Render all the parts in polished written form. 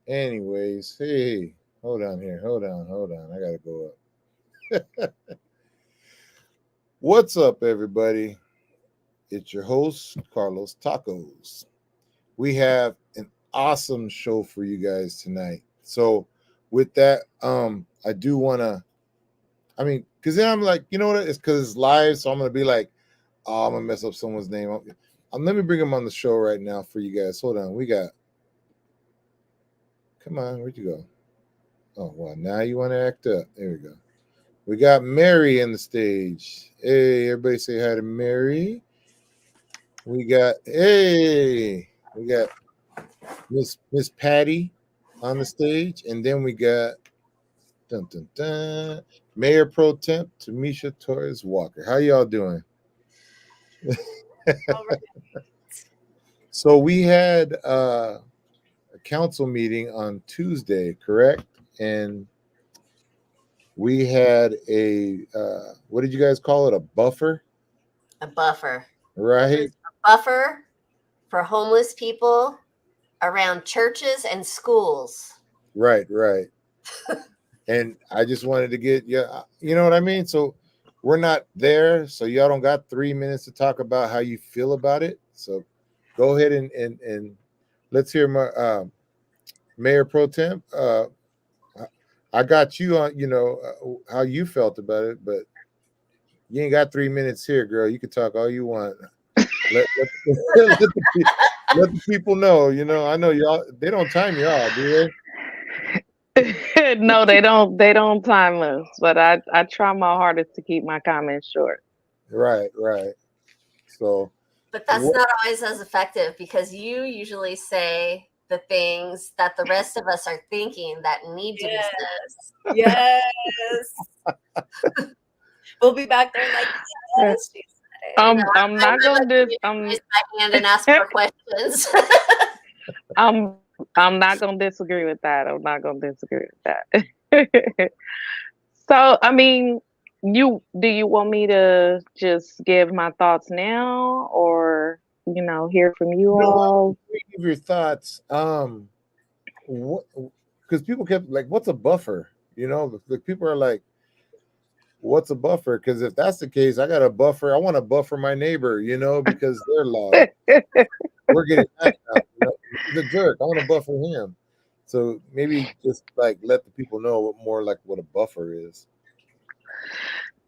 Anyways, hey, hold on here. Hold on. I gotta go up. What's up, everybody? It's your host, Carlos Tacos. We have an awesome show for you guys tonight. So, with that, I do wanna. I mean, because then I'm like, you know what? It's because it's live, so I'm gonna be like, oh, I'm gonna mess up someone's name. Let me bring him on the show right now for you guys. Hold on, we got. Come on, where'd you go? Oh, well, now you want to act up. There we go. We got Mary in the stage. Hey, everybody say hi to Mary. We got Miss Patty on the stage, and then we got dun dun dun Mayor Pro Temp Tamisha Torres Walker. How y'all doing? All right. So we had a council meeting on Tuesday, correct? And we had a what did you guys call it? A buffer, A buffer. It right? was a buffer for homeless people around churches and schools. Right. And I just wanted to get you know what I mean? So we're not there, so y'all don't got 3 minutes to talk about how you feel about it. So go ahead and let's hear my Mayor Pro Temp. I got you on, how you felt about it, but you ain't got 3 minutes here, girl. You can talk all you want. Let, let, let the people know. I know y'all. They don't time y'all, do they? No, they don't. They don't time us. But I try my hardest to keep my comments short. Right. So But that's not always as effective because you usually say the things that the rest of us are thinking that need to be said. Yes. We'll be back there like, yes, she said it. I'm not gonna raise my hand and ask for questions. I'm not gonna disagree with that. I'm not gonna disagree with that. So I mean, do you want me to just give my thoughts now, or hear from you all? give your thoughts. What? Because people kept like, "What's a buffer?" The people are like, "What's a buffer?" Because if that's the case, I got a buffer. I want to buffer my neighbor, because they're loud. We're getting that now. He's a jerk. I want to buffer him. So maybe just like let the people know what a buffer is.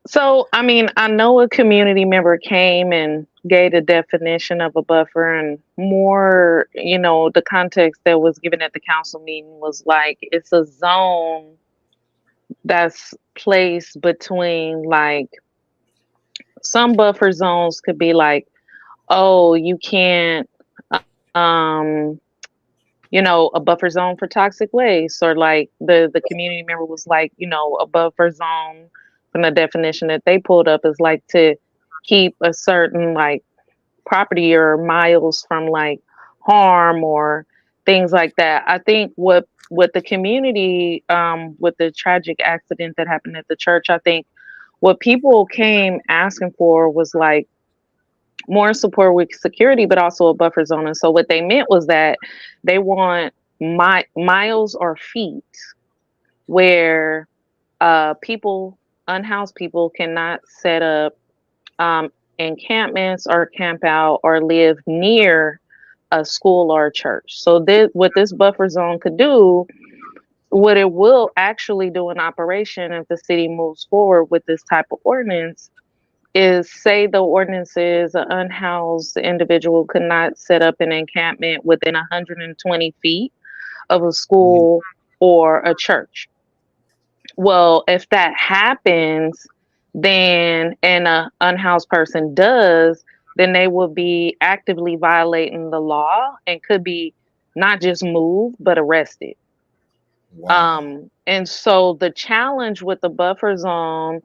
So, I mean, I know a community member came and gave a definition of a buffer, and more, the context that was given at the council meeting was like it's a zone that's placed between, like, some buffer zones could be like, oh, you can't, um, a buffer zone for toxic waste, or like the community member was like, a buffer zone from the definition that they pulled up is like to keep a certain, like, property or miles from, like, harm or things like that. I think what the community, with the tragic accident that happened at the church, I think what people came asking for was like more support with security, but also a buffer zone. And so what they meant was that they want miles or feet where people, unhoused people, cannot set up encampments or camp out or live near a school or a church. So what this buffer zone could do, what it will actually do in operation if the city moves forward with this type of ordinance, is, say the ordinance is an unhoused individual could not set up an encampment within 120 feet of a school or a church. Well, if that happens, then, and a unhoused person does, then they will be actively violating the law and could be not just moved but arrested. Wow. And so the challenge with the buffer zone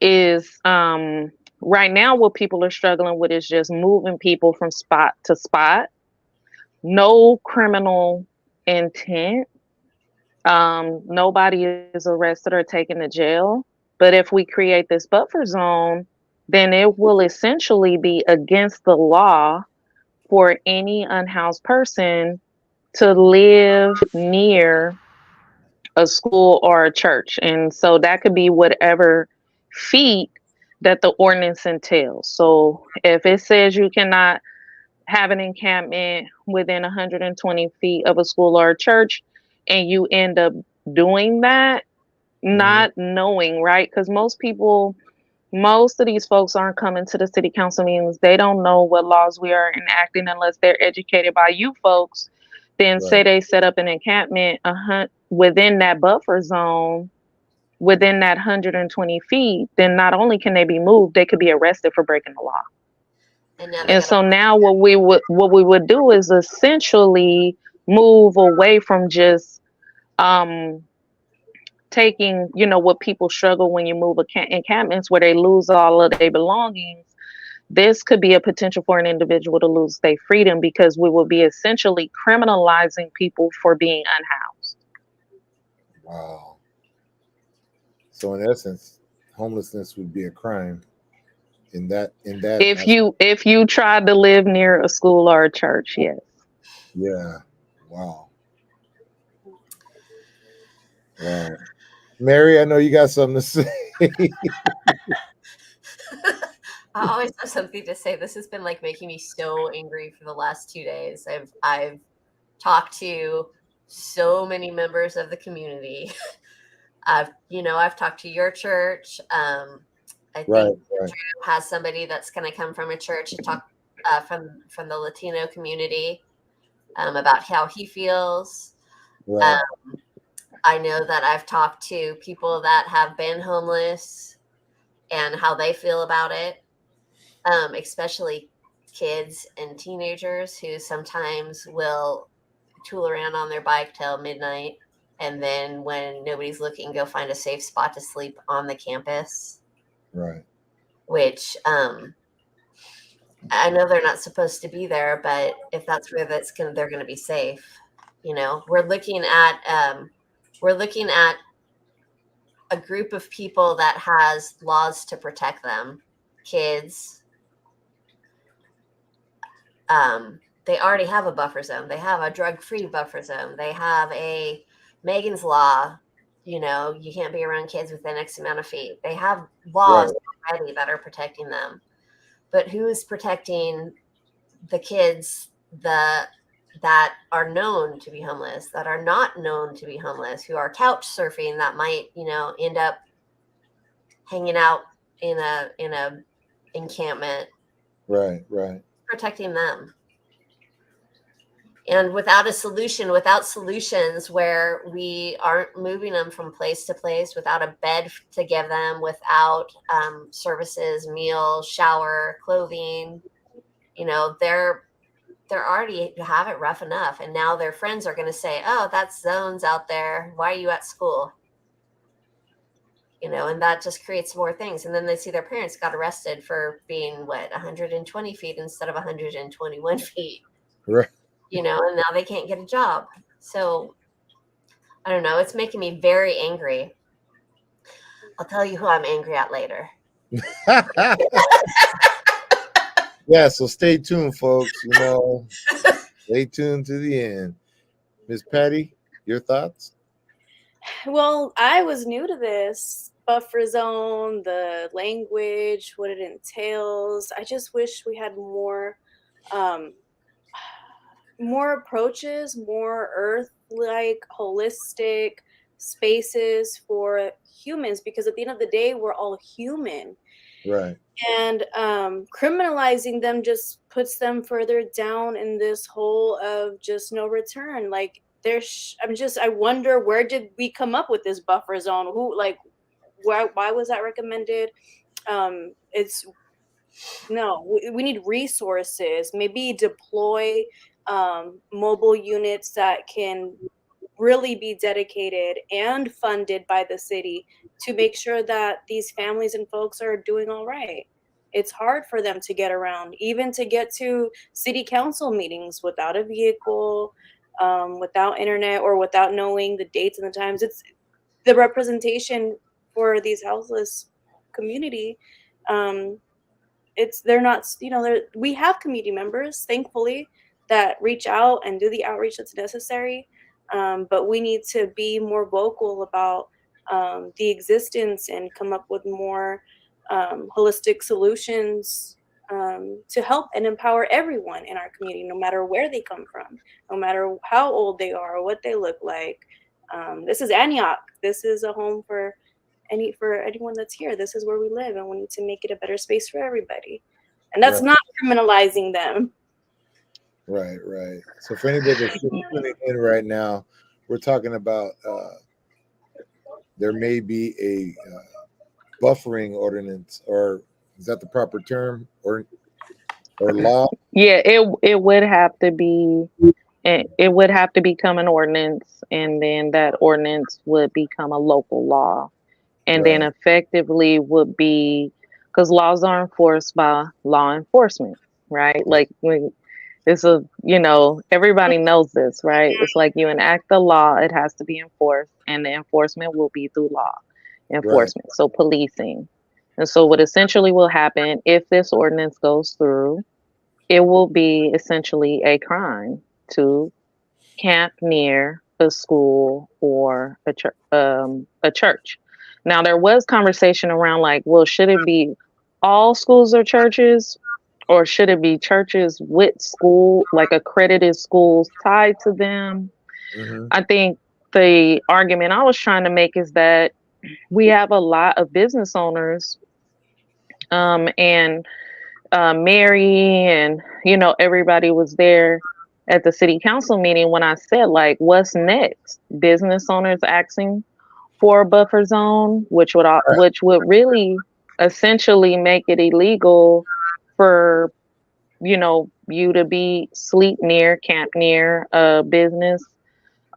is, right now what people are struggling with is just moving people from spot to spot. No criminal intent. Nobody is arrested or taken to jail. But if we create this buffer zone, then it will essentially be against the law for any unhoused person to live near a school or a church. And so that could be whatever feet that the ordinance entails. So if it says you cannot have an encampment within 120 feet of a school or a church, and you end up doing that, not knowing, right? Because most of these folks aren't coming to the city council meetings. They don't know what laws we are enacting unless they're educated by you folks. Then say Right. they set up an encampment within that buffer zone, within that 120 feet, then not only can they be moved, they could be arrested for breaking the law. And now they And gotta so now what we would do is essentially move away from just taking, what people struggle when you move encampments where they lose all of their belongings. This could be a potential for an individual to lose their freedom because we will be essentially criminalizing people for being unhoused. Wow. So in essence, homelessness would be a crime in that If you tried to live near a school or a church, yes. Yeah. Wow. Wow. Mary, I know you got something to say. I always have something to say. This has been like making me so angry for the last 2 days. I've talked to so many members of the community. I've talked to your church. I think Right. Drew has somebody that's going to come from a church to talk from the Latino community about how he feels. Right. I know that I've talked to people that have been homeless and how they feel about it, especially kids and teenagers who sometimes will tool around on their bike till midnight, and then when nobody's looking, go find a safe spot to sleep on the campus. Right. Which I know they're not supposed to be there, but if that's where they're going to be safe. We're looking at a group of people that has laws to protect them, kids. They already have a buffer zone. They have a drug-free buffer zone. They have a Megan's Law. You can't be around kids within X amount of feet. They have laws already that are protecting them. But who is protecting the kids that are known to be homeless, that are not known to be homeless, who are couch surfing, that might, end up hanging out in a encampment? Right. Protecting them. And without solutions where we aren't moving them from place to place, without a bed to give them, without services, meal, shower, clothing, they're already have it rough enough. And now their friends are going to say, oh, that's zones out there. Why are you at school? And that just creates more things. And then they see their parents got arrested for being 120 feet instead of 121 feet. Right. And now they can't get a job. So I don't know. It's making me very angry. I'll tell you who I'm angry at later. Yeah, so stay tuned, folks. Stay tuned to the end. Miss Patty, your thoughts? Well, I was new to this buffer zone, the language, what it entails. I just wish we had more approaches, more earth-like, holistic spaces for humans, because at the end of the day, we're all human. Right. And criminalizing them just puts them further down in this hole of just no return. Like I wonder, where did we come up with this buffer zone? Why was that recommended? We need resources, maybe deploy mobile units that can really be dedicated and funded by the city to make sure that these families and folks are doing all right. It's hard for them to get around, even to get to city council meetings without a vehicle, without internet, or without knowing the dates and the times. It's the representation for these houseless community. They're not, we have community members, thankfully, that reach out and do the outreach that's necessary. But we need to be more vocal about the existence and come up with more holistic solutions to help and empower everyone in our community, no matter where they come from, no matter how old they are or what they look like. This is Antioch. This is a home for anyone that's here. This is where we live, and we need to make it a better space for everybody. And that's Right. not criminalizing them. Right, right. So for anybody that's just tuning in right now, we're talking about there may be a buffering ordinance, or is that the proper term, or law? Yeah, it would have to be, it would have to become an ordinance, and then that ordinance would become a local law, and then Right, effectively would be, because laws are enforced by law enforcement, right? Like when it's a, everybody knows this, right? It's like you enact the law, it has to be enforced, and the enforcement will be through law right, enforcement, so policing. And so what essentially will happen if this ordinance goes through, it will be essentially a crime to camp near a school or a church. Now, there was conversation around like, well, should it be all schools or churches, or should it be churches with school, like accredited schools tied to them? hmm, I think the argument I was trying to make is that we have a lot of business owners, and Mary and everybody was there at the city council meeting when I said like, what's next? Business owners asking for a buffer zone, which would really essentially make it illegal for you to be sleep near, camp near a business,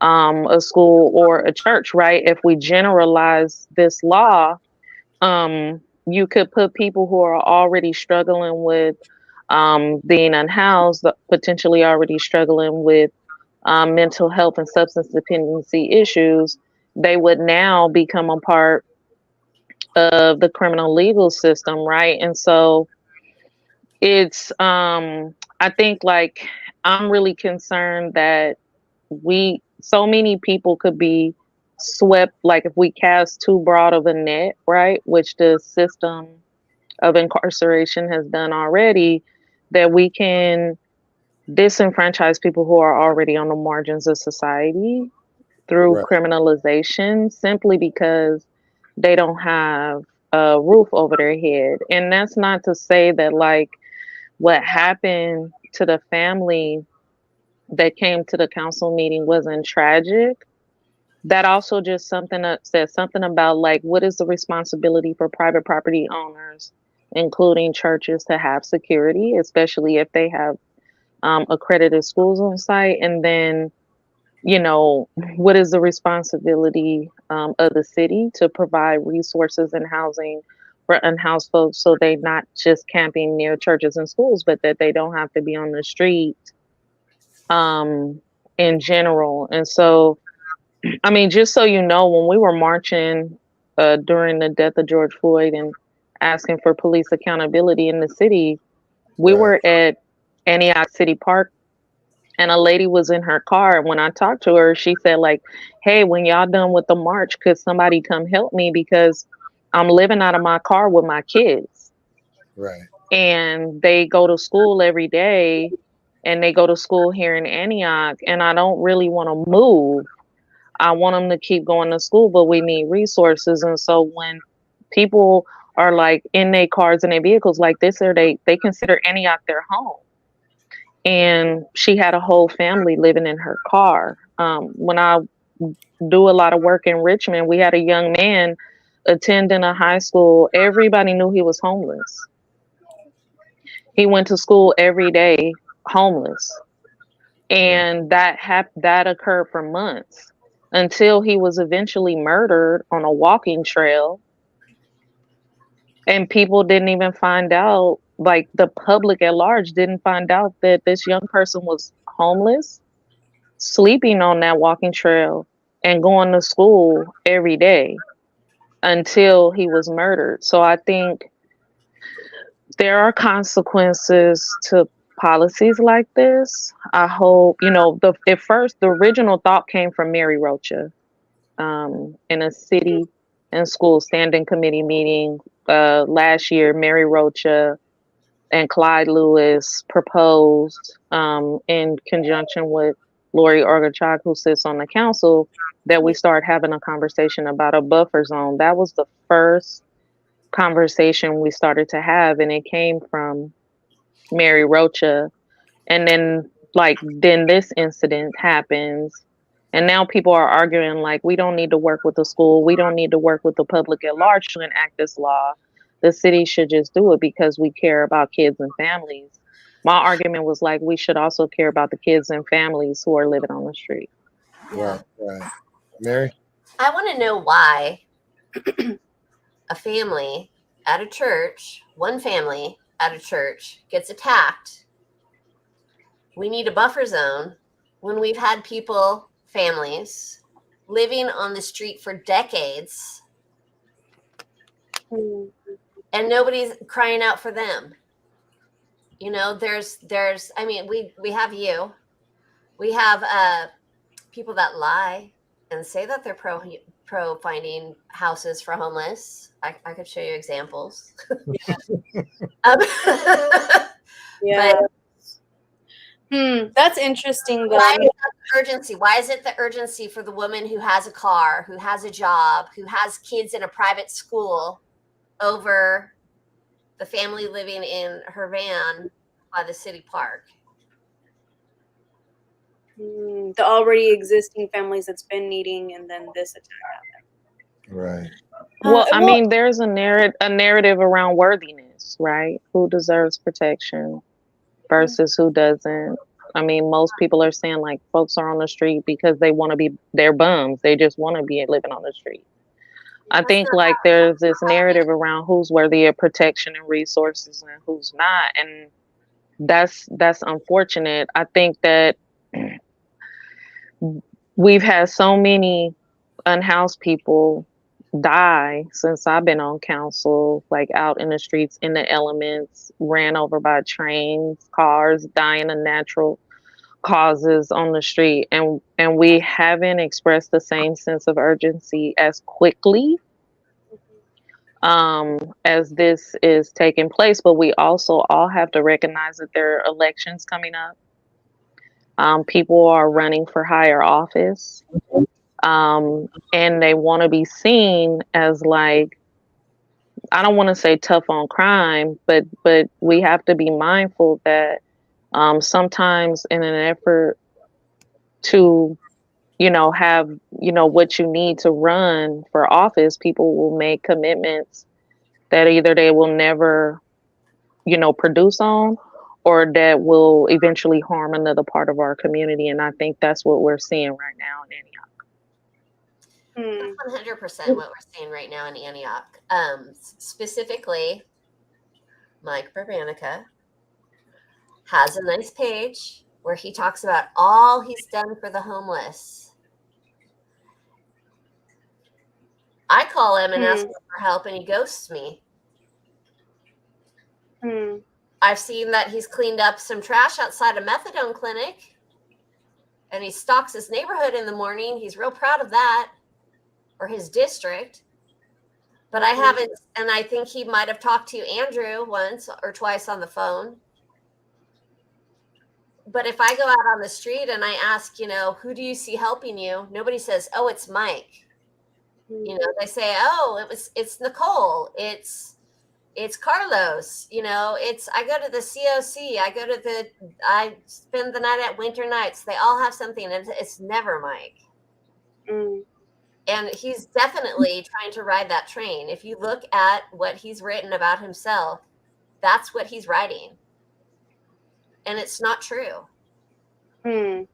a school, or a church, right? If we generalize this law, you could put people who are already struggling with being unhoused, potentially already struggling with mental health and substance dependency issues. They would now become a part of the criminal legal system, right? And so it's, I think like I'm really concerned that so many people could be swept, like if we cast too broad of a net, right, which the system of incarceration has done already, that we can disenfranchise people who are already on the margins of society through right, criminalization simply because they don't have a roof over their head. And that's not to say that like what happened to the family that came to the council meeting wasn't tragic. That also just something that says something about like what is the responsibility for private property owners, including churches, to have security, especially if they have accredited schools on site. And then what is the responsibility of the city to provide resources and housing for unhoused folks, so they not just camping near churches and schools, but that they don't have to be on the street in general. And so I mean, just so you know, when we were marching during the death of George Floyd and asking for police accountability in the city, we right, were at Antioch City Park, and a lady was in her car. When I talked to her, she said like, hey, when y'all done with the march, could somebody come help me, because I'm living out of my car with my kids, right, and they go to school every day, and they go to school here in Antioch, and I don't really want to move. I want them to keep going to school, but we need resources. And so when people are like in their cars and their vehicles like this, or they consider Antioch their home. And she had a whole family living in her car. When I do a lot of work in Richmond, we had a young man attending a high school. Everybody knew he was homeless. He went to school every day homeless. right, And that occurred for months until he was eventually murdered on a walking trail, and people didn't even find out, like the public at large didn't find out that this young person was homeless, sleeping on that walking trail and going to school every day until he was murdered. So I think there are consequences to policies like this. I hope, at first, the original thought came from Mary Rocha in a city and school standing committee meeting last year. Mary Rocha and Clyde Lewis proposed, in conjunction with Lori Orgachak, who sits on the council, that we start having a conversation about a buffer zone. That was the first conversation we started to have, and it came from Mary Rocha. And then this incident happens, and now people are arguing like, we don't need to work with the school, we don't need to work with the public at large to enact this law. The city should just do it because we care about kids and families. My argument was like, we should also care about the kids and families who are living on the street. Yeah. Right. Mary? I want to know why a family at a church, one family at a church, gets attacked. We need a buffer zone when we've had people, families, living on the street for decades, and nobody's crying out for them. I mean, we have you. We have people that lie and say that they're pro finding houses for homeless. I could show you examples. Yeah. But That's interesting though. why is that the urgency? Why is it the urgency for the woman who has a car, who has a job, who has kids in a private school over the family living in her van by the city park? The already existing families that's been needing, and then this attack happened. Right. Well, I mean, there's a narrative around worthiness, right? Who deserves protection versus who doesn't. I mean, most people are saying like folks are on the street because they're bums. They just want to be living on the street. I think like there's this narrative around who's worthy of protection and resources and who's not. And that's unfortunate. I think that we've had so many unhoused people die since I've been on council, like out in the streets, in the elements, ran over by trains, cars, dying of natural causes on the street, and we haven't expressed the same sense of urgency as quickly as this is taking place. But we also all have to recognize that there are elections coming up. People are running for higher office, and they want to be seen as like, I don't want to say tough on crime, but we have to be mindful that sometimes in an effort to, have, what you need to run for office, people will make commitments that either they will never, produce on, or that will eventually harm another part of our community. And I think that's what we're seeing right now in Antioch. That's 100% what we're seeing right now in Antioch. Specifically, Mike Barbanica has a nice page where he talks about all he's done for the homeless. I call him and ask him for help, and he ghosts me. I've seen that he's cleaned up some trash outside a methadone clinic, and he stalks his neighborhood in the morning. He's real proud of that, or his district. But I haven't, and I think he might have talked to Andrew once or twice on the phone. But if I go out on the street and I ask, who do you see helping you? Nobody says, oh, it's Mike. They say, oh, it's Nicole. It's Carlos. I go to the COC. I spend the night at Winter Nights. They all have something, and it's never Mike. And he's definitely trying to ride that train. If you look at what he's written about himself, that's what he's writing. And it's not true. I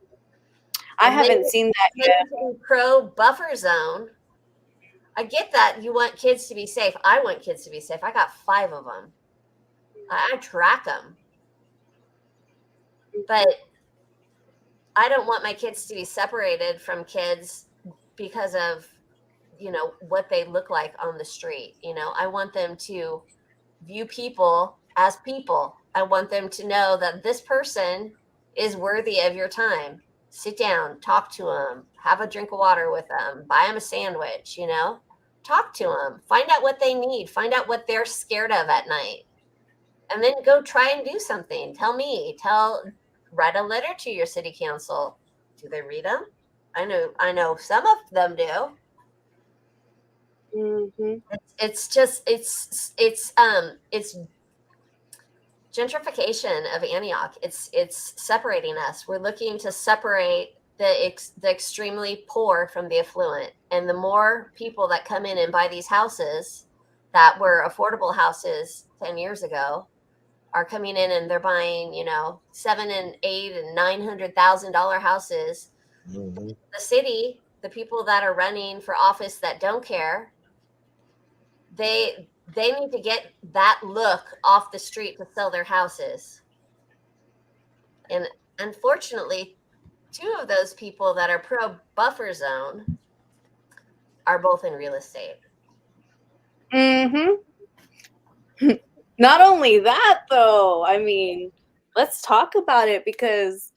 haven't seen that yet. Pro buffer zone. I get that you want kids to be safe. I want kids to be safe. I got 5 of them. I track them. But I don't want my kids to be separated from kids because of, what they look like on the street. I want them to view people as people. I want them to know that this person is worthy of your time. Sit down, talk to them, have a drink of water with them, buy them a sandwich, you know, talk to them, find out what they need, find out what they're scared of at night, and then go try and do something. Write a letter to your city council. Do they read them? I know some of them do. Mm-hmm. It's gentrification of Antioch. It's separating us. We're looking to separate the extremely poor from the affluent, and the more people that come in and buy these houses that were affordable houses 10 years ago are coming in and they're buying, you know, $7 and $8 and $900,000 houses. Mm-hmm. The city, the people that are running for office that don't care, they need to get that look off the street to sell their houses. And unfortunately, two of those people that are pro buffer zone are both in real estate. Mm-hmm. Not only that, though, I mean, let's talk about it, because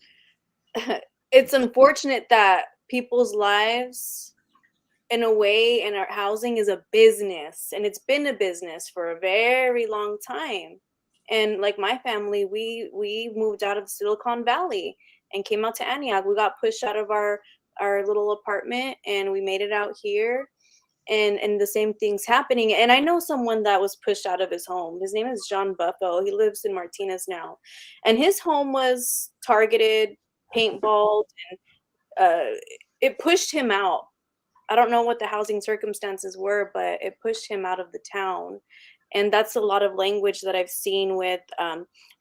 it's unfortunate that people's lives, in a way, and our housing is a business, and it's been a business for a very long time. And like my family, we moved out of Silicon Valley and came out to Antioch. We got pushed out of our little apartment, and we made it out here. And the same thing's happening. And I know someone that was pushed out of his home. His name is John Buffo. He lives in Martinez now, and his home was targeted, paintballed, and it pushed him out. I don't know what the housing circumstances were, but it pushed him out of the town. And that's a lot of language that I've seen with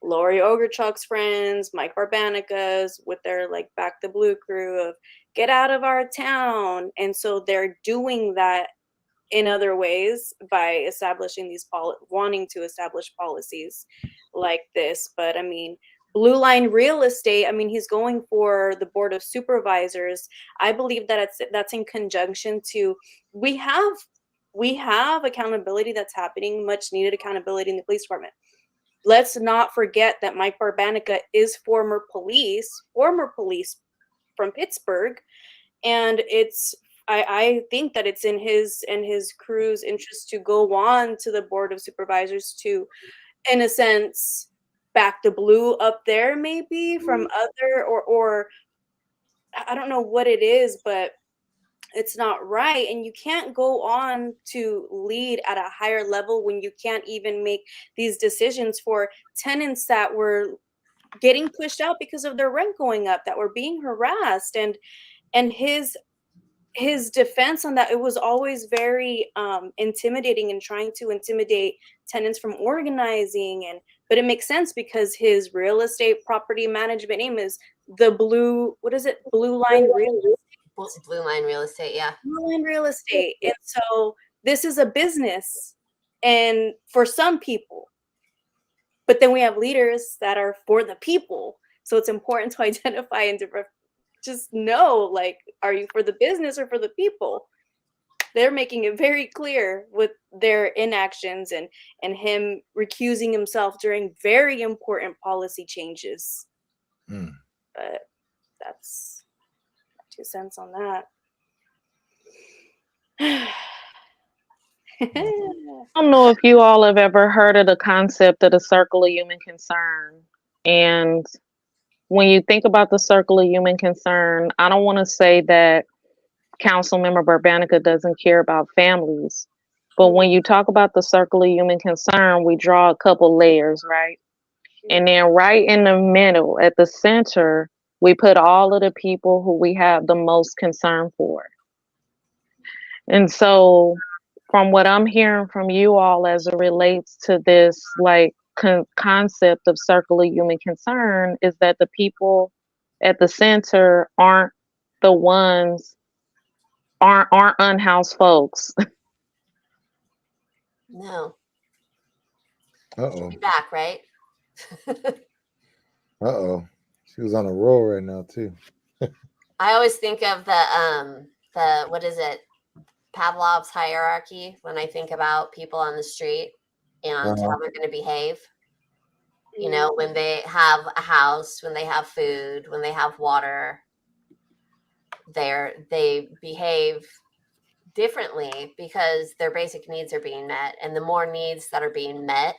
Lori Ogrechuck's friends, Mike Barbanica's, with their like Back the Blue crew of get out of our town. And so they're doing that in other ways by establishing wanting to establish policies like this. But I mean, Blue Line Real Estate, I mean, he's going for the board of supervisors. I believe that that's in conjunction to, we have accountability that's happening, much needed accountability in the police department. Let's not forget that Mike Barbanica is former police from Pittsburgh, and I think that it's in his crew's interest to go on to the board of supervisors to, in a sense, back the blue up there, maybe from other, or I don't know what it is, but it's not right. And you can't go on to lead at a higher level when you can't even make these decisions for tenants that were getting pushed out because of their rent going up, that were being harassed. And his defense on that, it was always very intimidating and trying to intimidate tenants from organizing. But it makes sense because his real estate property management name is Blue Line Real Estate. Blue Line Real Estate, yeah. Blue Line Real Estate. And so this is a business, and for some people. But then we have leaders that are for the people. So it's important to identify and to just know, like, are you for the business or for the people? They're making it very clear with their inactions and him recusing himself during very important policy changes. But that's my 2 cents on that. I don't know if you all have ever heard of the concept of the circle of human concern. And when you think about the circle of human concern, I don't want to say that Councilmember Barbanica doesn't care about families. But when you talk about the circle of human concern, we draw a couple layers, right? And then right in the middle, at the center, we put all of the people who we have the most concern for. And so from what I'm hearing from you all as it relates to this like concept of circle of human concern is that the people at the center aren't the ones, aren't unhoused folks. No. Uh-oh. She's back, right? Uh-oh. She was on a roll right now too. I always think of the what is it? Pavlov's hierarchy when I think about people on the street and how they're going to behave. You know, when they have a house, when they have food, when they have water, they behave differently because their basic needs are being met. And the more needs that are being met,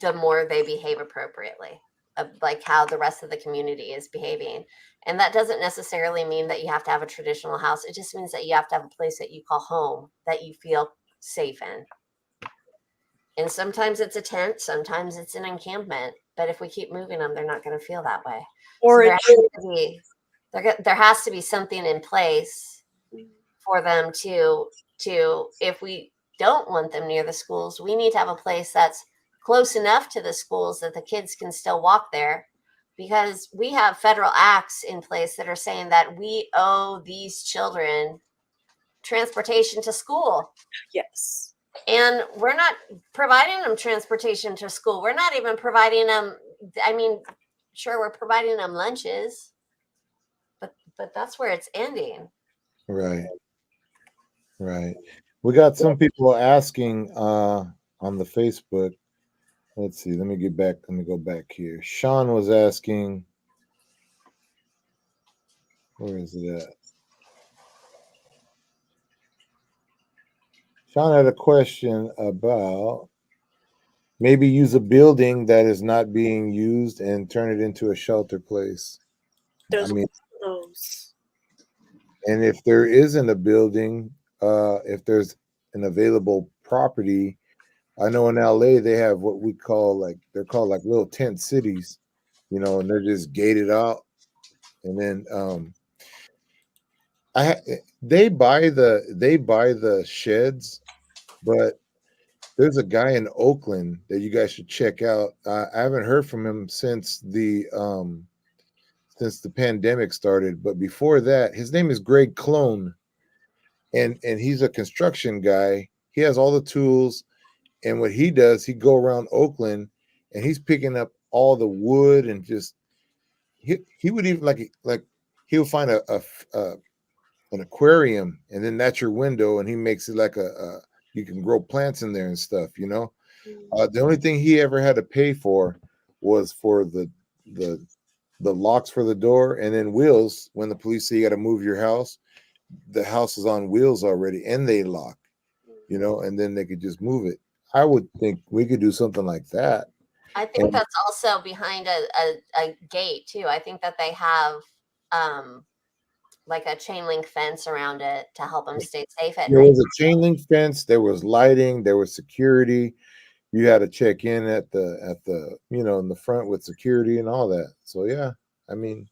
the more they behave appropriately, of like how the rest of the community is behaving. And that doesn't necessarily mean that you have to have a traditional house. It just means that you have to have a place that you call home, that you feel safe in. And sometimes it's a tent, sometimes it's an encampment. But if we keep moving them, they're not going to feel that way. Or So there has to be something in place for them to if we don't want them near the schools, we need to have a place that's close enough to the schools that the kids can still walk there, because we have federal acts in place that are saying that we owe these children transportation to school. yes. And we're not providing them transportation to school. We're not even providing them, I mean, sure, we're providing them lunches, but that's where it's ending. Right. Right. We got some people asking on the Facebook. Let's see. Let me get back. Let me go back here. Sean was asking, where is it at? Sean had a question about maybe use a building that is not being used and turn it into a shelter place. There's I mean, those. and if there isn't a building, if there's an available property, I know in LA they have what we call they're called like little tent cities, you know, and they're just gated out. And then they buy the sheds, but there's a guy in Oakland that you guys should check out. I haven't heard from him since the pandemic started, but before that, his name is Greg Clone, and he's a construction guy. He has all the tools, and what he does, he go around Oakland, and he's picking up all the wood and just he would even like he'll find an aquarium, and then that's your window, and he makes it like a you can grow plants in there and stuff, you know. The only thing he ever had to pay for was for the locks for the door, and then wheels. When the police say you got to move your house, the house is on wheels already, and they lock, you know, and then they could just move it. I would think we could do something like that. I think that's also behind a gate too. I think that they have like a chain link fence around it to help them stay safe at There night. was a chain link fence, there was lighting, there was security. You had to check in at the you know, in the front with security and all that. So yeah, I mean,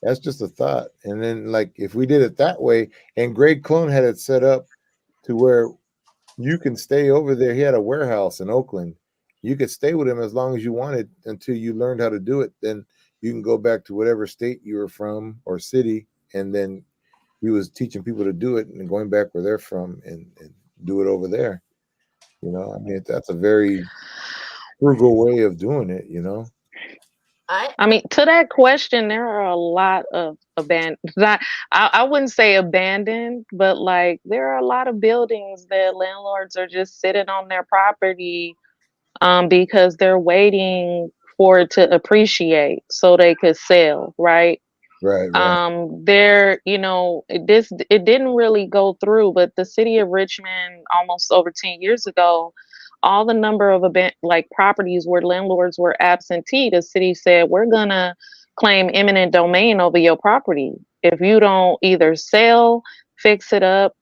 that's just a thought. And then like if we did it that way, and Greg Clone had it set up to where you can stay over there. He had a warehouse in Oakland. You could stay with him as long as you wanted until you learned how to do it. Then you can go back to whatever state you were from or city, and then he was teaching people to do it and going back where they're from and do it over there. You know, I mean, that's a very frugal way of doing it, you know. I mean, to that question, there are a lot of abandoned. I wouldn't say abandoned, but like there are a lot of buildings that landlords are just sitting on their property because they're waiting for it to appreciate so they could sell, right? Right, right. There, you know, it didn't really go through, but the city of Richmond almost over 10 years ago, all the number of like properties where landlords were absentee, the city said we're gonna claim eminent domain over your property if you don't either sell, fix it up,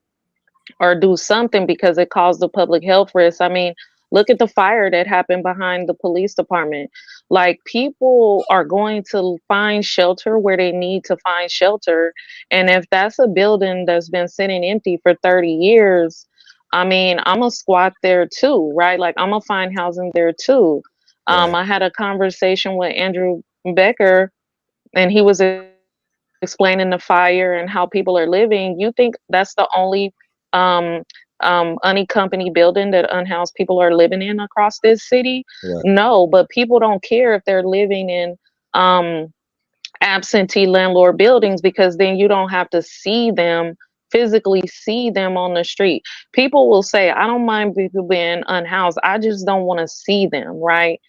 or do something because it caused a public health risk. I mean, look at the fire that happened behind the police department. Like, people are going to find shelter where they need to find shelter. And if that's a building that's been sitting empty for 30 years, I mean, I'm going to squat there too, right? Like, I'm going to find housing there too. Right. I had a conversation with Andrew Becker, and he was explaining the fire and how people are living. You think that's the only um, unaccompanied building that unhoused people are living in across this city? Right. No, but people don't care if they're living in absentee landlord buildings, because then you don't have to see them physically see them on the street. People will say, I don't mind people being unhoused. I just don't want to see them, right?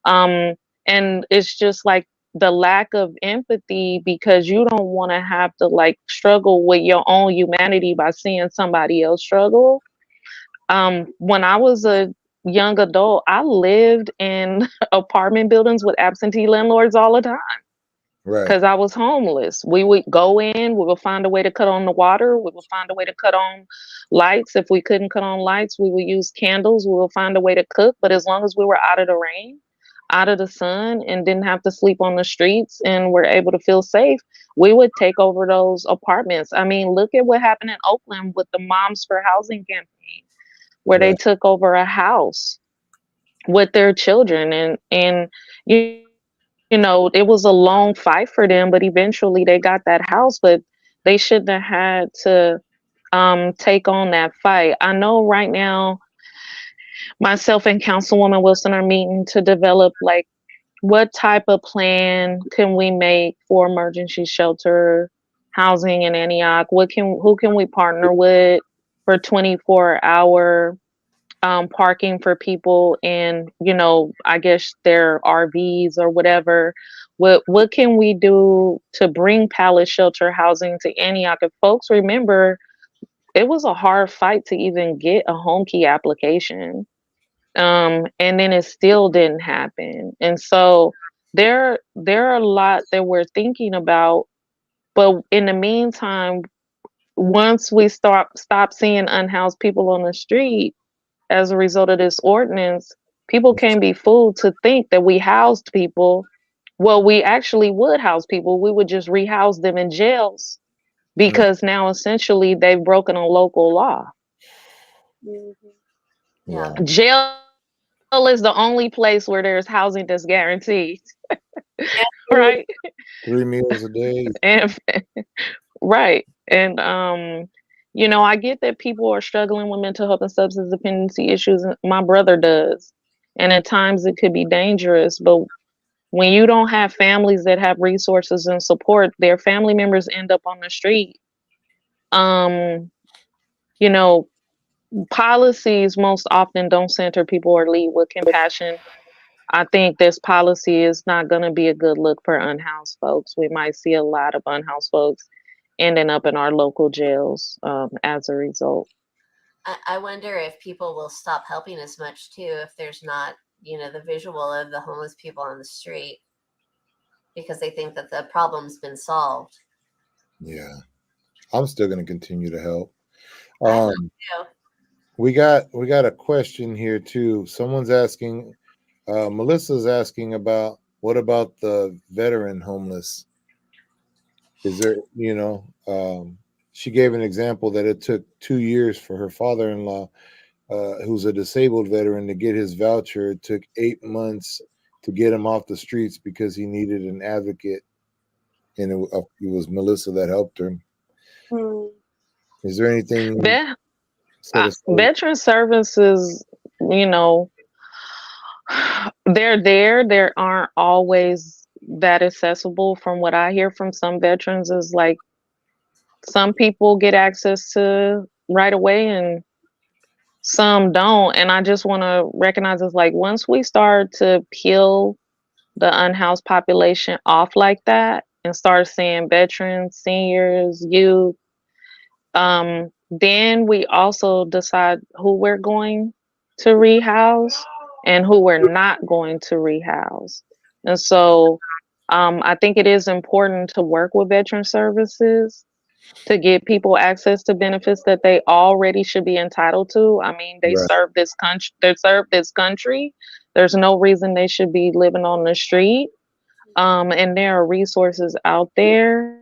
Um, and it's just like the lack of empathy because you don't want to have to like struggle with your own humanity by seeing somebody else struggle. When I was a young adult, I lived in apartment buildings with absentee landlords all the time Right. because I was homeless. We would go in, we would find a way to cut on the water, we would find a way to cut on lights. If we couldn't cut on lights, we would use candles, we would find a way to cook. But as long as we were out of the rain, out of the sun, and didn't have to sleep on the streets and were able to feel safe, we would take over those apartments. I mean, look at what happened in Oakland with the Moms for Housing campaign, where they Right. took over a house with their children and you know, it was a long fight for them, but eventually they got that house, but they shouldn't have had to take on that fight. I know right now myself and Councilwoman Wilson are meeting to develop like what type of plan can we make for emergency shelter housing in Antioch? Who can we partner with for 24-hour parking for people in, you know, I guess their RVs or whatever. What can we do to bring pallet shelter housing to Antioch? If folks remember, it was a hard fight to even get a home key application. And then it still didn't happen. And so there are a lot that we're thinking about, but in the meantime, once we stop seeing unhoused people on the street as a result of this ordinance, people can't be fooled to think that we housed people. Well, we actually would house people. We would just rehouse them in jails Right. because now essentially they've broken a local law. Mhm. Yeah. Yeah. Jail is the only place where there's housing that's guaranteed, And food. right? 3 meals a day. And right. And you know, I get that people are struggling with mental health and substance dependency issues. My brother does. And at times it could be dangerous, but when you don't have families that have resources and support, their family members end up on the street. Um, you know, policies most often don't center people or lead with compassion. I think this policy is not going to be a good look for unhoused folks. We might see a lot of unhoused folks ending up in our local jails as a result. I wonder if people will stop helping as much too if there's not, you know, the visual of the homeless people on the street because they think that the problem's been solved. Yeah. I'm still gonna continue to help. I will Um too. we got a question here too. Someone's asking, Melissa's asking about what about the veteran homeless? Is there, she gave an example that it took 2 years for her father-in-law, who's a disabled veteran, to get his voucher. It took 8 months to get him off the streets because he needed an advocate, and it was Melissa that helped him. Hmm. Is there anything Ve- set aside? Veteran services, you know, they're there. They aren't always that accessible. From what I hear from some veterans, is like some people get access to right away and some don't. And I just want to recognize it's like once we start to peel the unhoused population off like that and start seeing veterans, seniors, youth, then we also decide who we're going to rehouse and who we're not going to rehouse. And so I think it is important to work with veteran services to give people access to benefits that they already should be entitled to. I mean, they Right, serve this country. They serve this country. There's no reason they should be living on the street. And there are resources out there.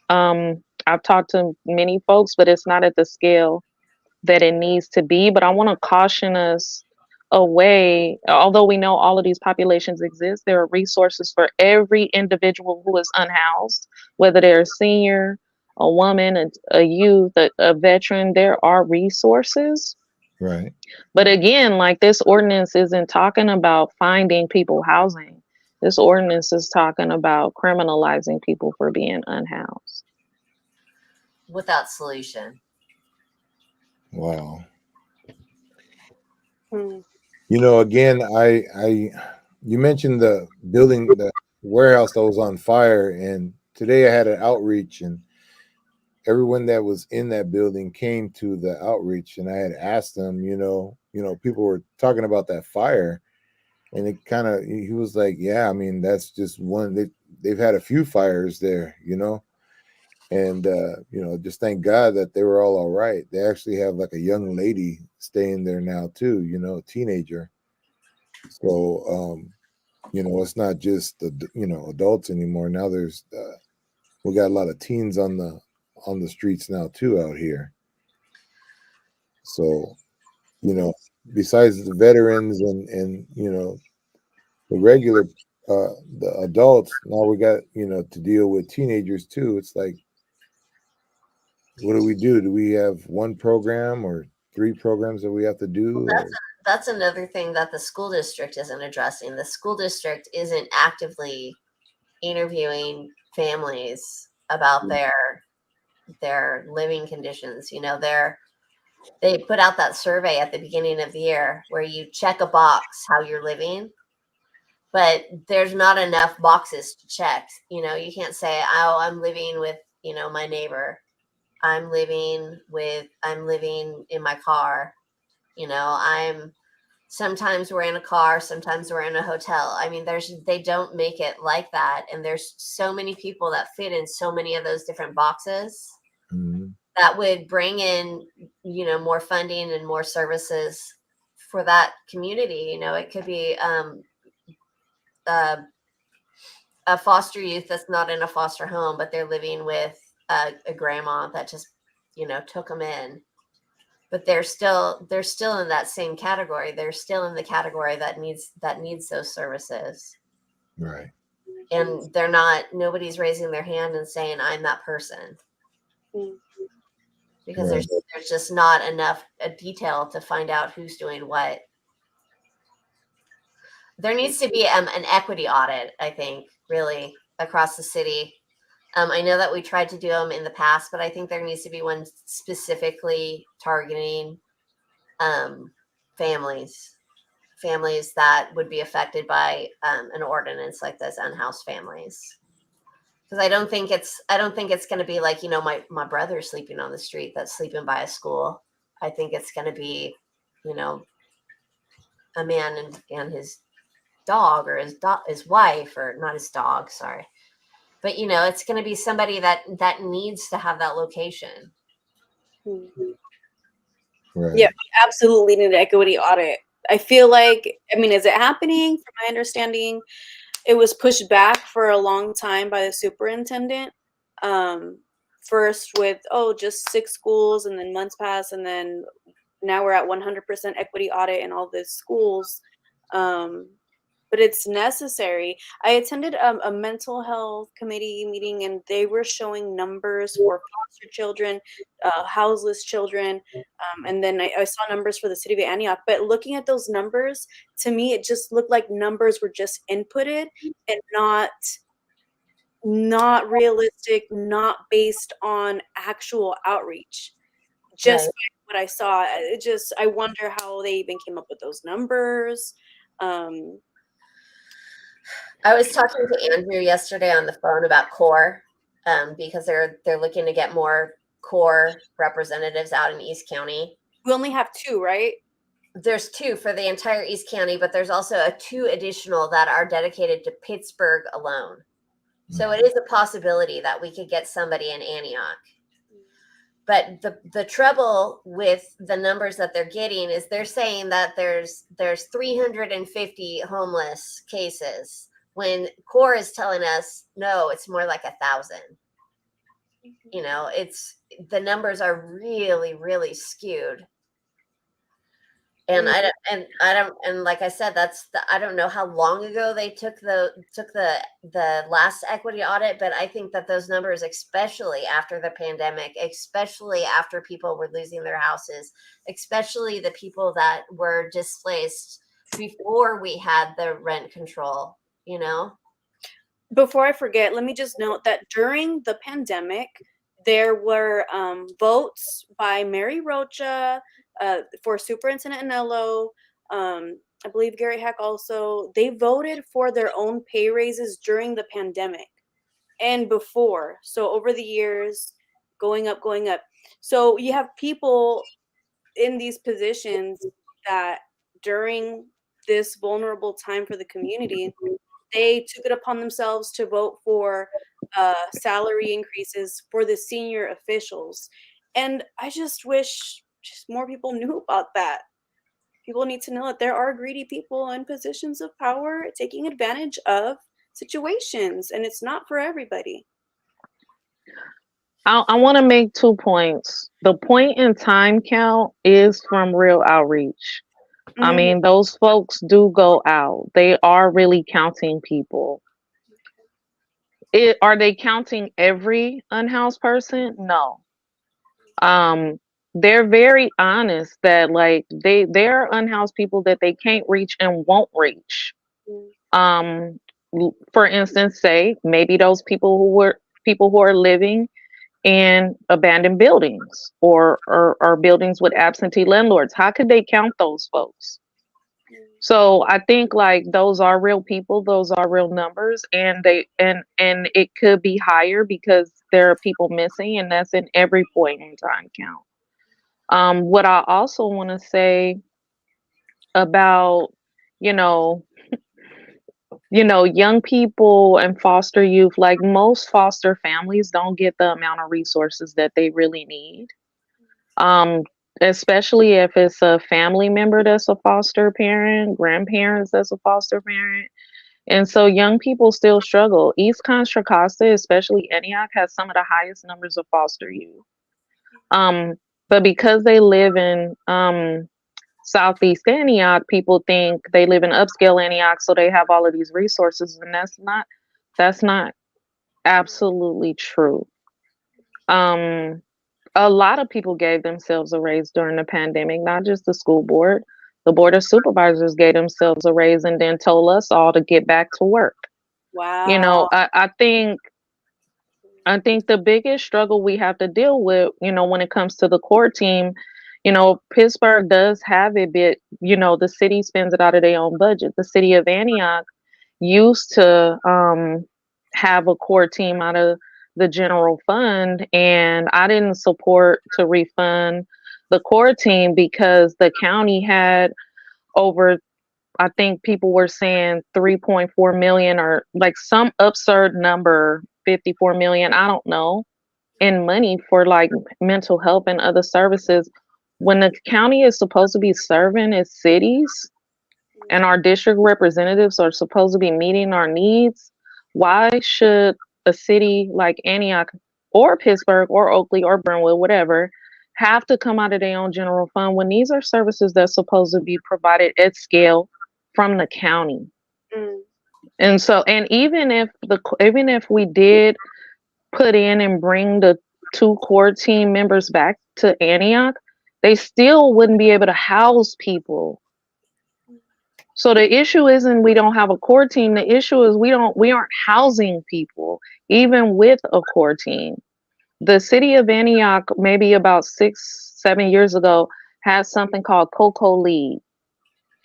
I've talked to many folks, but it's not at the scale that it needs to be. But I want to caution us away. Although we know all of these populations exist, there are resources for every individual who is unhoused, whether they're a senior, a woman, a youth, a veteran. There are resources. right. But again, like this ordinance isn't talking about finding people housing. This ordinance is talking about criminalizing people for being unhoused. without solution. Wow. Hmm. You know, again, you mentioned the building, the warehouse that was on fire, and today I had an outreach, and everyone that was in that building came to the outreach, and I had asked them, people were talking about that fire, and it kind of, he was like, yeah, I mean, that's just one. They've had a few fires there, and just thank God that they were all right. They actually have like a young lady staying there now too, a teenager. So it's not just adults anymore. Now there's we got a lot of teens on the streets now too out here. So besides the veterans and the regular the adults, now we got to deal with teenagers too. It's like, what do we do? Do we have one program or 3 programs that we have to do? Well, that's another thing that the school district isn't addressing. The school district isn't actively interviewing families about their living conditions. They put out that survey at the beginning of the year where you check a box how you're living, but there's not enough boxes to check. You can't say, oh, I'm living with my neighbor, I'm living in my car, I'm sometimes we're in a car, sometimes we're in a hotel. I mean, they don't make it like that. And there's so many people that fit in so many of those different boxes that would bring in, more funding and more services for that community. It could be a foster youth that's not in a foster home, but they're living with a grandma that just, took them in. But they're still in that same category. They're still in the category that needs those services. Right. And nobody's raising their hand and saying, I'm that person. Because Right. there's just not enough detail to find out who's doing what. There needs to be an equity audit, I think, really, across the city. I know that we tried to do them in the past, but I think there needs to be one specifically targeting families that would be affected by an ordinance like this, unhoused families. Because I don't think it's going to be like, my brother sleeping on the street that's sleeping by a school. I think it's going to be, a man and his dog, or his wife, or not his dog, sorry. But it's going to be somebody that needs to have that location. Right. Yeah, we absolutely need an equity audit. I feel like, is it happening? From my understanding, it was pushed back for a long time by the superintendent. First with, just 6 schools, and then months pass, and then now we're at 100% equity audit in all the schools. But it's necessary. I attended a mental health committee meeting, and they were showing numbers for foster children, houseless children, and then I saw numbers for the city of Antioch. But looking at those numbers, to me, it just looked like numbers were just inputted and not realistic, not based on actual outreach. Just Right. by what I saw, I wonder how they even came up with those numbers. I was talking to Andrew yesterday on the phone about CORE, because they're looking to get more CORE representatives out in East County. We only have 2, right? There's 2 for the entire East County, but there's also 2 additional that are dedicated to Pittsburgh alone. So it is a possibility that we could get somebody in Antioch. But the trouble with the numbers that they're getting is they're saying that there's 350 homeless cases, when CORE is telling us, no, it's more like 1,000. It's, the numbers are really, really skewed. And and like I said, I don't know how long ago they took the last equity audit, but I think that those numbers, especially after the pandemic, especially after people were losing their houses, especially the people that were displaced before we had the rent control, Before I forget, let me just note that during the pandemic, there were votes by Mary Rocha for Superintendent Anello. I believe Gary Heck also. They voted for their own pay raises during the pandemic and before. So over the years, going up, going up. So you have people in these positions that during this vulnerable time for the community, they took it upon themselves to vote for salary increases for the senior officials. And I just wish just more people knew about that. People need to know that there are greedy people in positions of power taking advantage of situations, and it's not for everybody. I want to make 2 points. The point in time count is from real outreach. I mean, those folks do go out. They are really counting people. Are they counting every unhoused person? No. Um, they're very honest that like there are unhoused people that they can't reach and won't reach. Um, for instance, say maybe those people who are living in abandoned buildings or buildings with absentee landlords. How could they count those folks? So I think like those are real people, those are real numbers, and and it could be higher because there are people missing, and that's in every point in time count. What I also want to say about, you know, young people and foster youth, like most foster families don't get the amount of resources that they really need. Um, Especially if it's a family member that's a foster parent, grandparents that's a foster parent. And so young people still struggle. East Contra Costa, especially Antioch, has some of the highest numbers of foster youth. Um, but because they live in Southeast Antioch, people think they live in upscale Antioch, so they have all of these resources, and that's not absolutely true. Um, a lot of people gave themselves a raise during the pandemic, not just the school board. The board of supervisors gave themselves a raise and then told us all to get back to work. Wow. I think the biggest struggle we have to deal with, when it comes to the core team, Pittsburgh does have a bit, the city spends it out of their own budget. The city of Antioch used to have a core team out of the general fund, and I didn't support to refund the core team because the county had over, I think people were saying 3.4 million or like some absurd number, 54 million, I don't know, in money for like mental health and other services. When the county is supposed to be serving its cities and our district representatives are supposed to be meeting our needs, why should a city like Antioch or Pittsburgh or Oakley or Brentwood, whatever, have to come out of their own general fund when these are services that's supposed to be provided at scale from the county? And so, and even if we did put in and bring the 2 core team members back to Antioch, they still wouldn't be able to house people. So the issue isn't we don't have a core team. The issue is we aren't housing people, even with a core team. The city of Antioch, maybe about 6-7 years ago, had something called Coco Lead.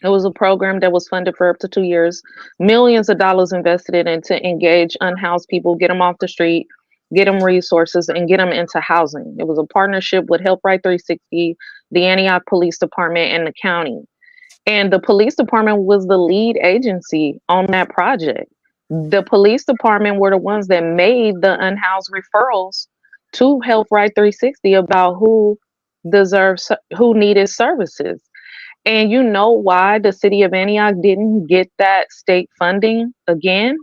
It was a program that was funded for up to 2 years, millions of dollars invested in it to engage unhoused people, get them off the street, get them resources, and get them into housing. It was a partnership with Help Right 360, the Antioch Police Department, and the county. And the police department was the lead agency on that project. The police department were the ones that made the unhoused referrals to Health Right 360 about who needed services. And you know why the city of Antioch didn't get that state funding again?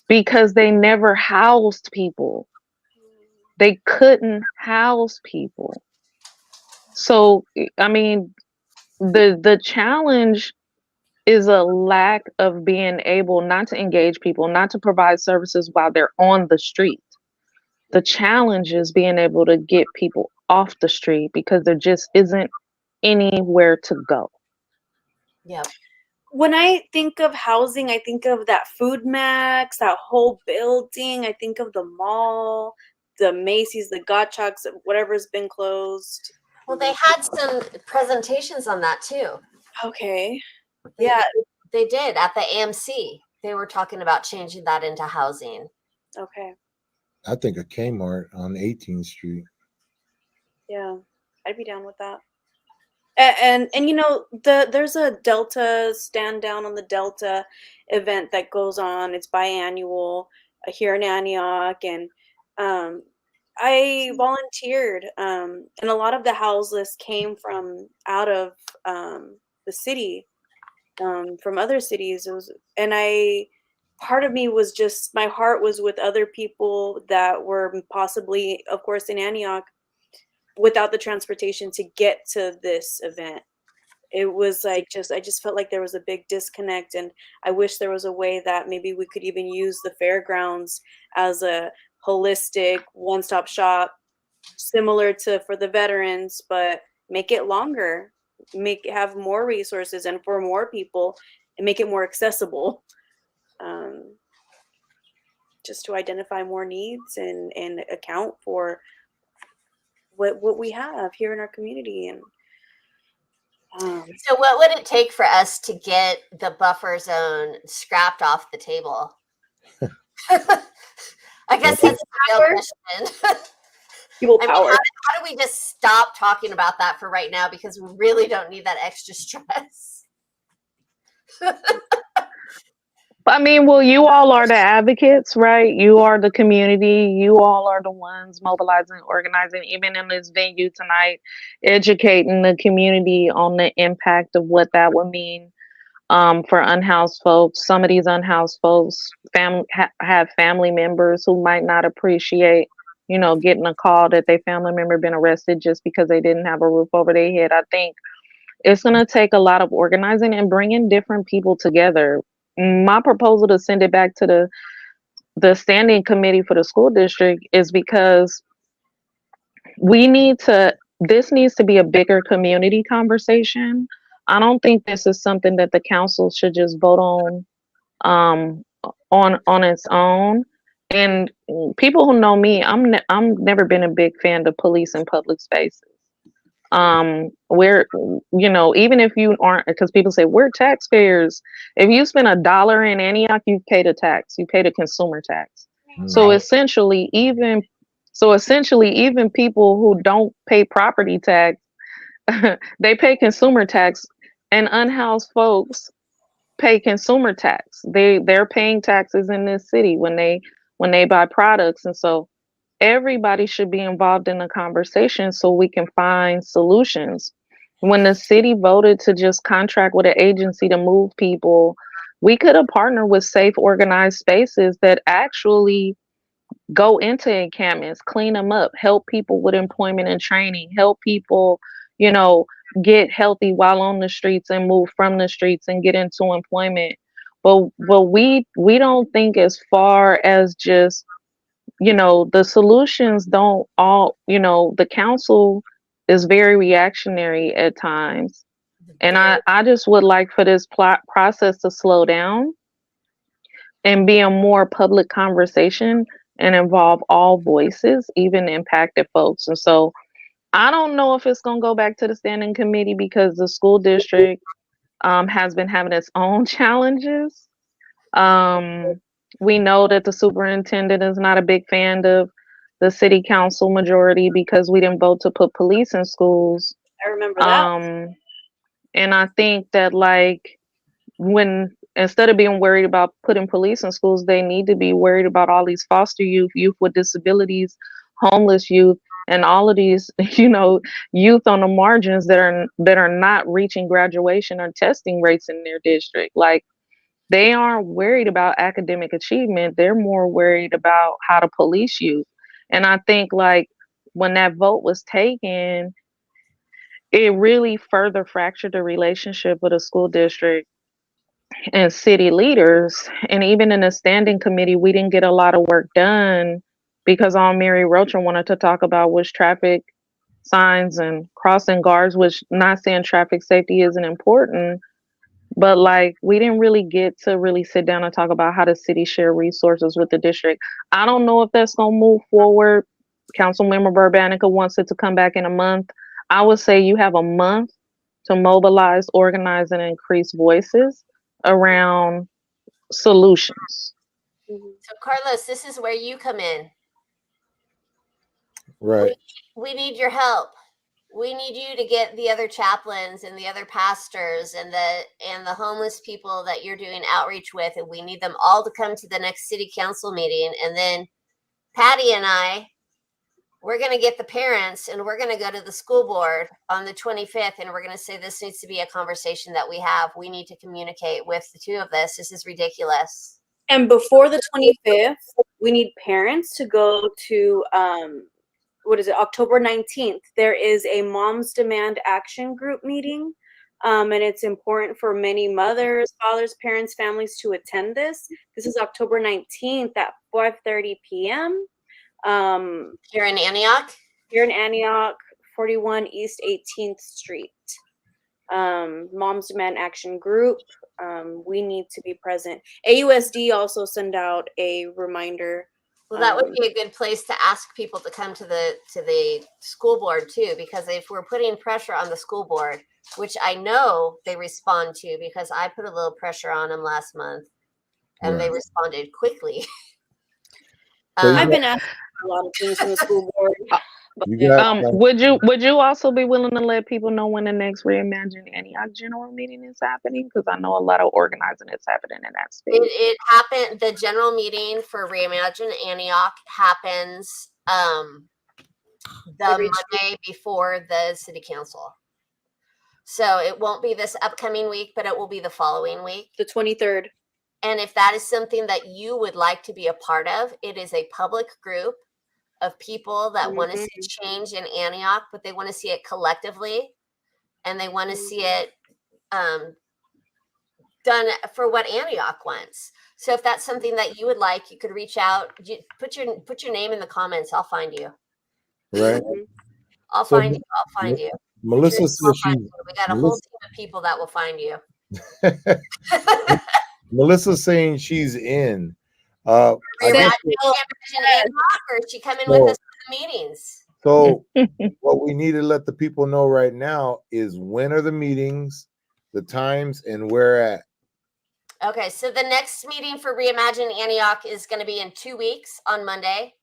Because they never housed people. They couldn't house people. So, I mean, the challenge is a lack of being able not to engage people, not to provide services while they're on the street. The challenge is being able to get people off the street because there just isn't anywhere to go. Yep. When I think of housing, I think of that Food Max, that whole building. I think of the mall. the Macy's, the Gottschalks, whatever's been closed. Well, they had some presentations on that too. Okay. They- Yeah. They did at the AMC. They were talking about changing that into housing. Okay. I think a Kmart on 18th Street. Yeah, I'd be down with that. And you know, there's a Delta stand down on the Delta event that goes on. It's biannual here in Antioch, and I volunteered, and a lot of the houseless came from out of the city, from other cities. Part of me was just, my heart was with other people that were possibly, of course, in Antioch, without the transportation to get to this event. It was like, I just felt like there was a big disconnect, and I wish there was a way that maybe we could even use the fairgrounds as a holistic one-stop shop, similar to for the veterans, but make it longer, have more resources and for more people, and make it more accessible, just to identify more needs and account for what we have here in our community. And so what would it take for us to get the buffer zone scrapped off the table? I guess that's a real question. people I mean, power. how do we just stop talking about that for right now, because we really don't need that extra stress? I mean, well, you all are the advocates, right? You are the community. You all are the ones mobilizing, organizing, even in this venue tonight, educating the community on the impact of what that would mean for unhoused folks. Some of these unhoused folks have family members who might not appreciate, getting a call that their family member been arrested just because they didn't have a roof over their head. I think it's going to take a lot of organizing and bringing different people together. My proposal to send it back to the standing committee for the school district is because this needs to be a bigger community conversation. I don't think this is something that the council should just vote on its own. And people who know me, I'm never been a big fan of police in public spaces. Where, even if you aren't, because people say we're taxpayers. If you spend $1 in Antioch, you paid a tax. You paid a consumer tax. So essentially, even people who don't pay property tax, they pay consumer tax, and unhoused folks pay consumer tax. They're paying taxes in this city when they buy products, and so everybody should be involved in the conversation so we can find solutions. When the city voted to just contract with an agency to move people, we could have partnered with safe, organized spaces that actually go into encampments, clean them up, help people with employment and training, help people, get healthy while on the streets and move from the streets and get into employment. But we don't think as far as just, the solutions don't all, the council is very reactionary at times. And I just would like for this process to slow down and be a more public conversation and involve all voices, even impacted folks. And so I don't know if it's going to go back to the standing committee because the school district has been having its own challenges. We know that the superintendent is not a big fan of the city council majority because we didn't vote to put police in schools. I remember that. And I think that when instead of being worried about putting police in schools, they need to be worried about all these foster youth with disabilities, homeless youth, and all of these, youth on the margins that are not reaching graduation or testing rates in their district. They aren't worried about academic achievement. They're more worried about how to police youth. And I think when that vote was taken, it really further fractured the relationship with the school district and city leaders. And even in the standing committee, we didn't get a lot of work done because all Mary Rocher wanted to talk about was traffic signs and crossing guards, which not saying traffic safety isn't important, but we didn't really get to really sit down and talk about how the city share resources with the district. I don't know if that's going to move forward Councilmember Urbanica wants it to come back in a month. I would say you have a month to mobilize, organize, and increase voices around solutions. Mhm. So Carlos, this is where you come in. Right. We need your help. We need you to get the other chaplains and the other pastors and the homeless people that you're doing outreach with, and we need them all to come to the next city council meeting. And then Patty and we're going to get the parents and we're going to go to the school board on the 25th, and we're going to say this needs to be a conversation that we have. We need to communicate with the two of this. This is ridiculous. And before the 25th, we need parents to go to October 19th. There is a Moms Demand Action Group meeting. And it's important for many mothers, fathers, parents, families to attend this. This is October 19th at 5:30 p.m. Here in Antioch? Here in Antioch, 41 East 18th Street. Moms Demand Action Group. We need to be present. AUSD also send out a reminder. Well, that would be a good place to ask people to come to the school board too, because if we're putting pressure on the school board, which I know they respond to because I put a little pressure on them last month and they responded quickly. I've been asking for a lot of things from the school board. Would you also be willing to let people know when the next Reimagine Antioch general meeting is happening? Because I know a lot of organizing is happening in that space. It happened. The general meeting for Reimagine Antioch happens the Monday before the city council. So it won't be this upcoming week, but it will be the following week, the 23rd. And if that is something that you would like to be a part of, it is a public group of people that want to see change in Antioch, but they want to see it collectively, and they want to see it done for what Antioch wants. So if that's something that you would like, you could reach out. Put your name in the comments. I'll find you. Right. I'll find you. Melissa says we got a whole team of people that will find you. Melissa's saying she's in. Or is she coming with us to the meetings? So what we need to let the people know right now is when are the meetings, the times, and where at. Okay, so the next meeting for Reimagine Antioch is going to be in 2 weeks on Monday.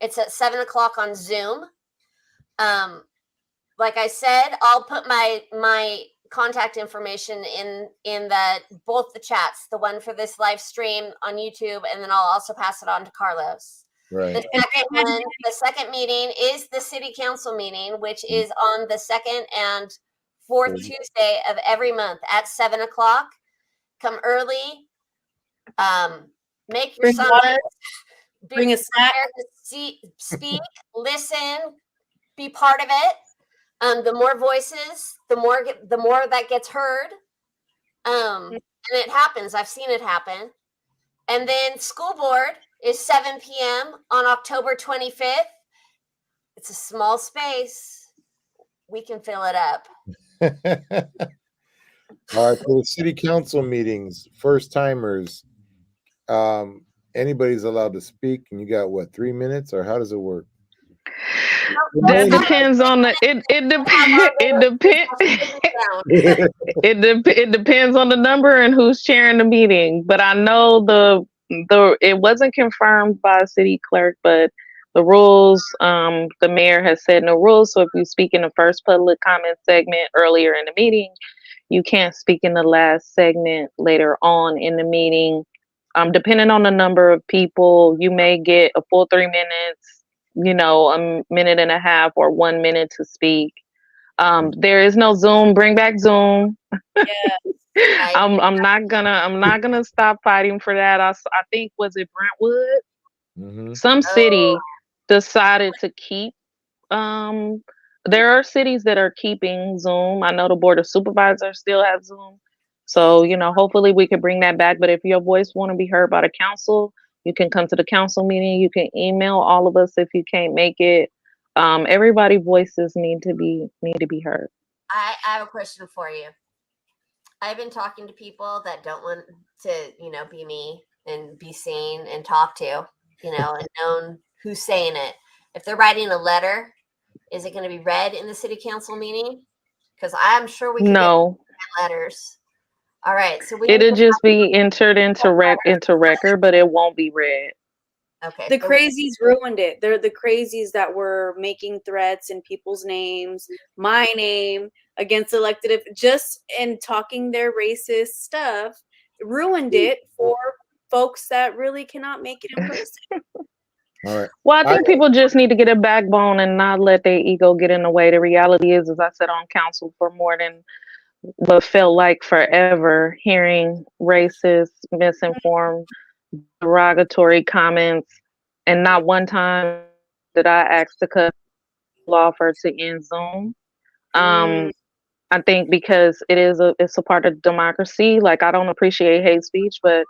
It's at 7:00 on Zoom. Like I said, I'll put my contact information in both the chats, the one for this live stream on YouTube, and then I'll also pass it on to Carlos. Right. The second meeting is the city council meeting, which is on the second and fourth Tuesday of every month at 7:00. Come early. Make your summons. Bring a snack. Speak, listen, be part of it. The more voices, the more that gets heard. And it happens. I've seen it happen. And then school board is 7 p.m. on October 25th. It's a small space. We can fill it up. All right, for the city council meetings, first timers, anybody's allowed to speak, and you got what, 3 minutes, or how does it work? That depends on it depends on the number and who's chairing the meeting. But I know it wasn't confirmed by city clerk, but the rules, the mayor has said no rules. So if you speak in the first public comment segment earlier in the meeting, you can't speak in the last segment later on in the meeting. Depending on the number of people, you may get a full 3 minutes, a minute and a half or 1 minute to speak. There is no Zoom. Bring back Zoom. Yeah. I'm not gonna stop fighting for that. I think, was it Brentwood? Mm-hmm. Some city decided to keep. There are cities that are keeping Zoom. I know the board of supervisors still have Zoom. So, hopefully we can bring that back. But if your voice want to be heard by the council, you can come to the council meeting. You can email all of us if you can't make it. Everybody's voices need to be heard. I have a question for you. I've been talking to people that don't want to, be me and be seen and talked to, and known who's saying it. If they're writing a letter, is it going to be read in the city council meeting? Because I'm sure we can No, get letters. All right, so we it'll need to just be entered into record, but it won't be read. okay. The crazies ruined it. They're the crazies that were making threats in people's names, my name against elected, just in talking their racist stuff, ruined it for folks that really cannot make it in person. All right. Well, I think people just need to get a backbone and not let their ego get in the way. The reality is, as I said on council for more than what felt like forever, hearing racist, misinformed, derogatory comments, and not one time did I ask to cut offer to end Zoom. I think because it's a part of democracy. Like, I don't appreciate hate speech, but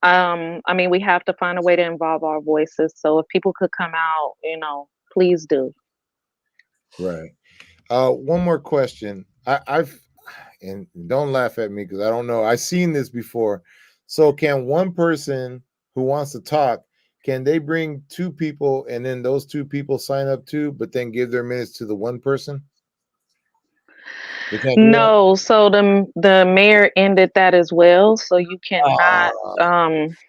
I mean, we have to find a way to involve our voices. So if people could come out, please do. Right. One more question. I've and don't laugh at me because I don't know. I've seen this before. So can one person who wants to talk, can they bring two people and then those two people sign up too, but then give their minutes to the one person? They can't do that? No, so the mayor ended that as well. So you cannot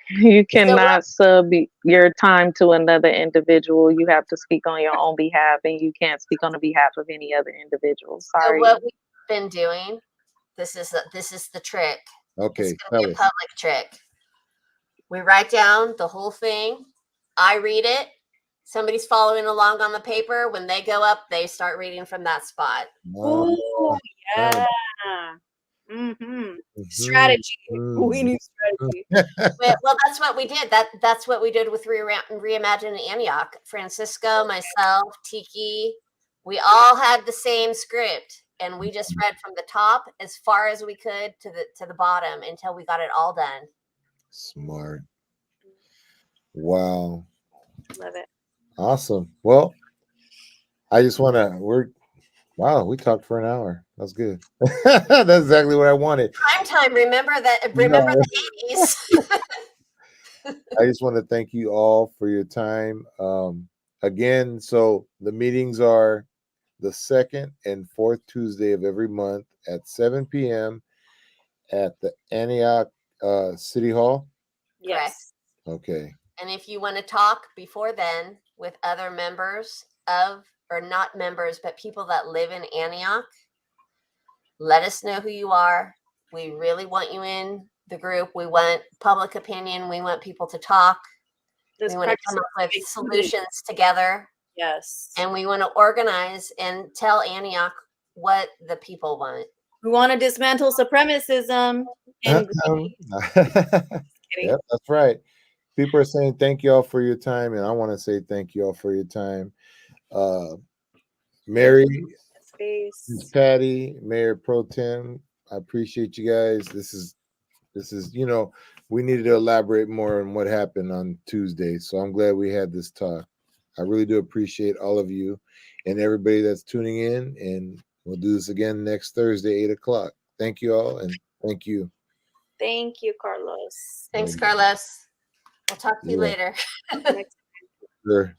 you cannot sub your time to another individual. You have to speak on your own behalf, and you can't speak on the behalf of any other individual. Sorry. So what we've been doing, this is the trick. Okay, It's going to be a public trick. We write down the whole thing. I read it. Somebody's following along on the paper. When they go up, they start reading from that spot. Oh, yeah. Strategy. We need strategy. Well, that's what we did. That's what we did with Reimagine Antioch. Francisco, myself, Tiki, we all had the same script, and we just read from the top as far as we could to the bottom until we got it all done. Smart. Wow. Love it. Awesome. Well, I just want to, we talked for an hour. That's good. That's exactly what I wanted. Prime time. Remember the 80s. I just want to thank you all for your time. Again, so the meetings are the second and fourth Tuesday of every month at 7 p.m. at the Antioch City Hall. Yes. Okay. And if you want to talk before then with other members or not members, but people that live in Antioch, let us know who you are. We really want you in the group. We want public opinion. We want people to talk. We want to come up with solutions together. Yes. And we want to organize and tell Antioch what the people want. We want to dismantle supremacism. And yep, that's right. People are saying thank you all for your time, and I want to say thank you all for your time. Mary, Patty, Mayor Pro Tem, I appreciate you guys. This is we needed to elaborate more on what happened on Tuesday, so I'm glad we had this talk. I really do appreciate all of you and everybody that's tuning in, and we'll do this again next Thursday, 8 o'clock. Thank you all, and thank you. Thank you, Carlos. Thanks, Carlos. We'll talk to you later. Sure.